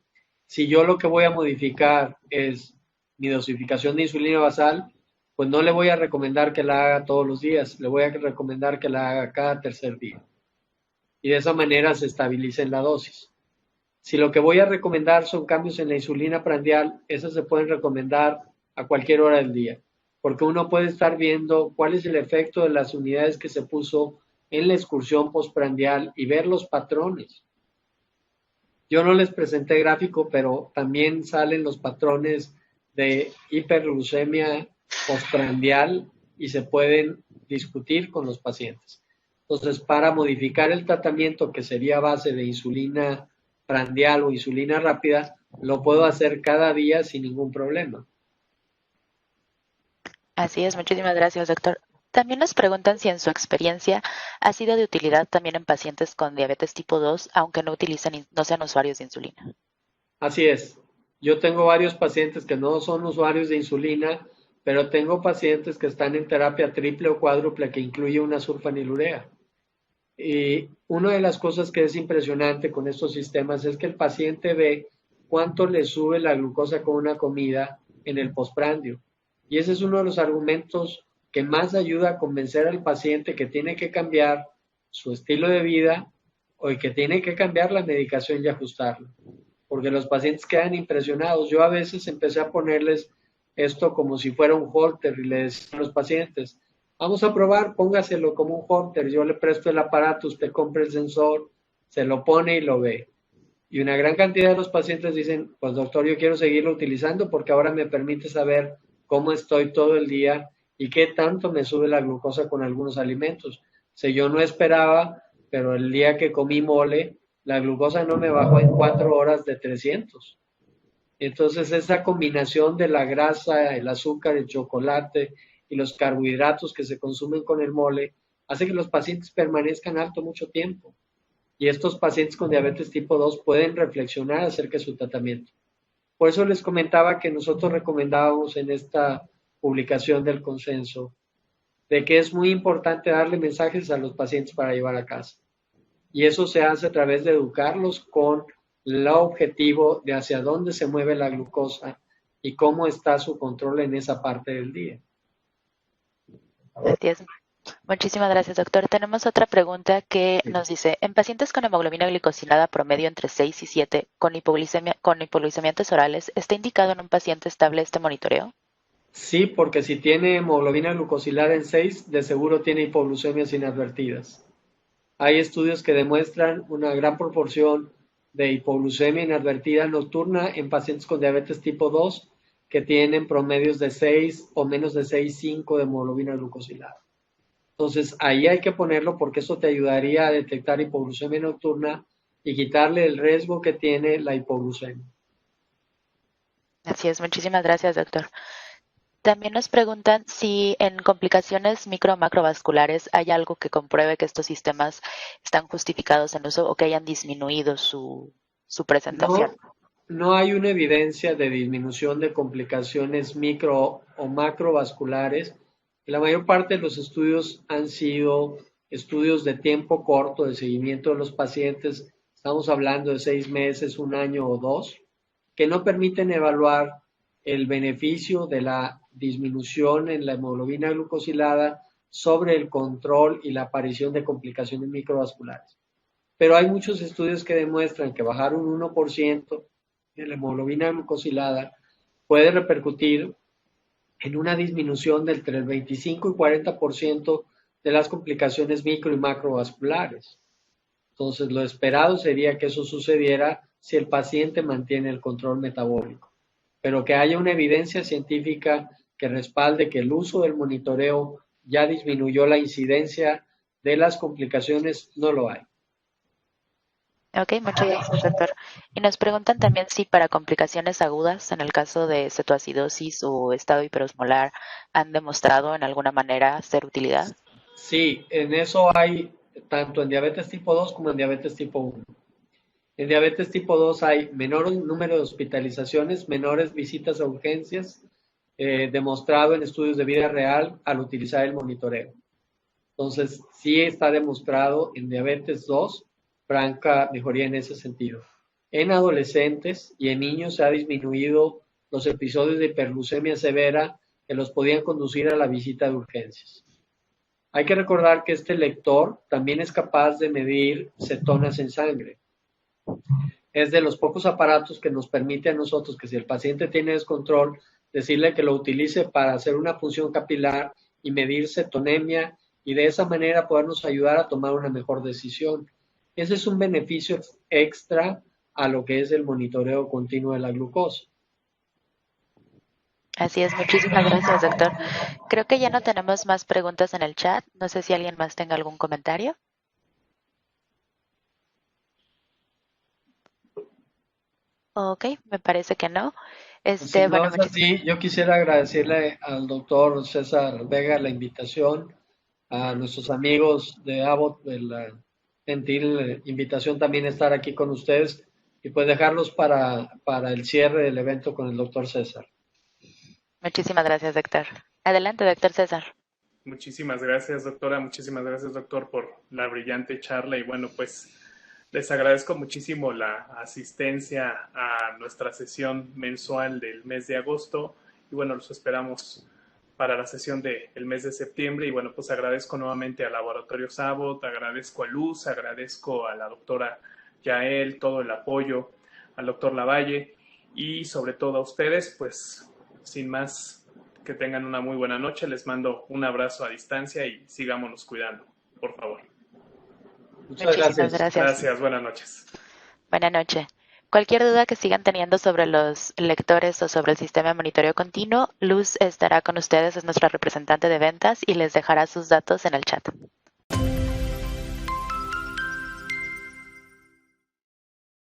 Si yo lo que voy a modificar es mi dosificación de insulina basal, pues no le voy a recomendar que la haga todos los días, le voy a recomendar que la haga cada tercer día. Y de esa manera se estabiliza en la dosis. Si lo que voy a recomendar son cambios en la insulina prandial, esas se pueden recomendar a cualquier hora del día, porque uno puede estar viendo cuál es el efecto de las unidades que se puso en la excursión postprandial y ver los patrones. Yo no les presenté gráfico, pero también salen los patrones de hiperglucemia postprandial y se pueden discutir con los pacientes. Entonces, para modificar el tratamiento que sería a base de insulina prandial o insulina rápida, lo puedo hacer cada día sin ningún problema. Así es, muchísimas gracias, doctor. También nos preguntan si en su experiencia ha sido de utilidad también en pacientes con diabetes tipo 2, aunque no sean usuarios de insulina. Así es. Yo tengo varios pacientes que no son usuarios de insulina, pero tengo pacientes que están en terapia triple o cuádruple que incluye una sulfanilurea. Y una de las cosas que es impresionante con estos sistemas es que el paciente ve cuánto le sube la glucosa con una comida en el postprandio. Y ese es uno de los argumentos que más ayuda a convencer al paciente que tiene que cambiar su estilo de vida o que tiene que cambiar la medicación y ajustarla. Porque los pacientes quedan impresionados. Yo a veces empecé a ponerles esto como si fuera un holter y le decía a los pacientes, vamos a probar, póngaselo como un holter, yo le presto el aparato, usted compra el sensor, se lo pone y lo ve. Y una gran cantidad de los pacientes dicen, pues doctor, yo quiero seguirlo utilizando porque ahora me permite saber cómo estoy todo el día y qué tanto me sube la glucosa con algunos alimentos. Si yo no esperaba, pero el día que comí mole, la glucosa no me bajó en 4 horas de 300. Entonces esa combinación de la grasa, el azúcar, el chocolate y los carbohidratos que se consumen con el mole hace que los pacientes permanezcan alto mucho tiempo. Y estos pacientes con diabetes tipo 2 pueden reflexionar acerca de su tratamiento. Por eso les comentaba que nosotros recomendábamos en esta publicación del consenso de que es muy importante darle mensajes a los pacientes para llevar a casa. Y eso se hace a través de educarlos con el objetivo de hacia dónde se mueve la glucosa y cómo está su control en esa parte del día. Así es. Muchísimas gracias, doctor. Tenemos otra pregunta que nos dice, en pacientes con hemoglobina glicosilada promedio entre 6 y 7 con hipoglucemiantes orales, ¿está indicado en un paciente estable este monitoreo? Sí, porque si tiene hemoglobina glucosilada en 6, de seguro tiene hipoglucemias inadvertidas. Hay estudios que demuestran una gran proporción de hipoglucemia inadvertida nocturna en pacientes con diabetes tipo 2 que tienen promedios de 6 o menos de 6,5 de hemoglobina glucosilada. Entonces, ahí hay que ponerlo porque eso te ayudaría a detectar hipoglucemia nocturna y quitarle el riesgo que tiene la hipoglucemia. Así es, muchísimas gracias, doctor. También nos preguntan si en complicaciones micro o macrovasculares hay algo que compruebe que estos sistemas están justificados en uso o que hayan disminuido su presentación. No hay una evidencia de disminución de complicaciones micro o macrovasculares. La mayor parte de los estudios han sido estudios de tiempo corto de seguimiento de los pacientes. Estamos hablando de 6 meses, 1 año o 2, que no permiten evaluar el beneficio de la disminución en la hemoglobina glucosilada sobre el control y la aparición de complicaciones microvasculares. Pero hay muchos estudios que demuestran que bajar un 1% de la hemoglobina glucosilada puede repercutir en una disminución de entre el 25 y 40% de las complicaciones micro y macrovasculares. Entonces, lo esperado sería que eso sucediera si el paciente mantiene el control metabólico, pero que haya una evidencia científica que respalde que el uso del monitoreo ya disminuyó la incidencia de las complicaciones, no lo hay. Ok, muchas gracias, doctor. Y nos preguntan también si para complicaciones agudas, en el caso de cetoacidosis o estado hiperosmolar, han demostrado en alguna manera ser utilidad. Sí, en eso hay tanto en diabetes tipo 2 como en diabetes tipo 1. En diabetes tipo 2 hay menor número de hospitalizaciones, menores visitas a urgencias, demostrado en estudios de vida real al utilizar el monitoreo. Entonces, sí está demostrado en diabetes 2 franca mejoría en ese sentido. En adolescentes y en niños se ha disminuido los episodios de hiperglucemia severa que los podían conducir a la visita de urgencias. Hay que recordar que este lector también es capaz de medir cetonas en sangre. Es de los pocos aparatos que nos permite a nosotros que si el paciente tiene descontrol, decirle que lo utilice para hacer una punción capilar y medir cetonemia y de esa manera podernos ayudar a tomar una mejor decisión. Ese es un beneficio extra a lo que es el monitoreo continuo de la glucosa. Así es, muchísimas gracias, doctor. Creo que ya no tenemos más preguntas en el chat. No sé si alguien más tenga algún comentario. Ok, me parece que no. Si no Bueno, es así, yo quisiera agradecerle al doctor César Vega la invitación, a nuestros amigos de Abbott, de la gentil invitación también a estar aquí con ustedes y pues dejarlos para el cierre del evento con el doctor César. muchísimas gracias, doctor. Adelante, doctor César. Muchísimas gracias, doctora. Muchísimas gracias, doctor, por la brillante charla. Y bueno, pues les agradezco muchísimo la asistencia a nuestra sesión mensual del mes de agosto. Y bueno, los esperamos para la sesión del mes de septiembre. Y bueno, pues agradezco nuevamente al Laboratorio Abbott, agradezco a Luz, agradezco a la doctora Yael, todo el apoyo, al doctor Lavalle y sobre todo a ustedes, pues sin más, que tengan una muy buena noche. Les mando un abrazo a distancia y sigámonos cuidando, por favor. Muchas gracias. Gracias, buenas noches. Buenas noches. Cualquier duda que sigan teniendo sobre los lectores o sobre el sistema de monitoreo continuo, Luz estará con ustedes, es nuestra representante de ventas y les dejará sus datos en el chat.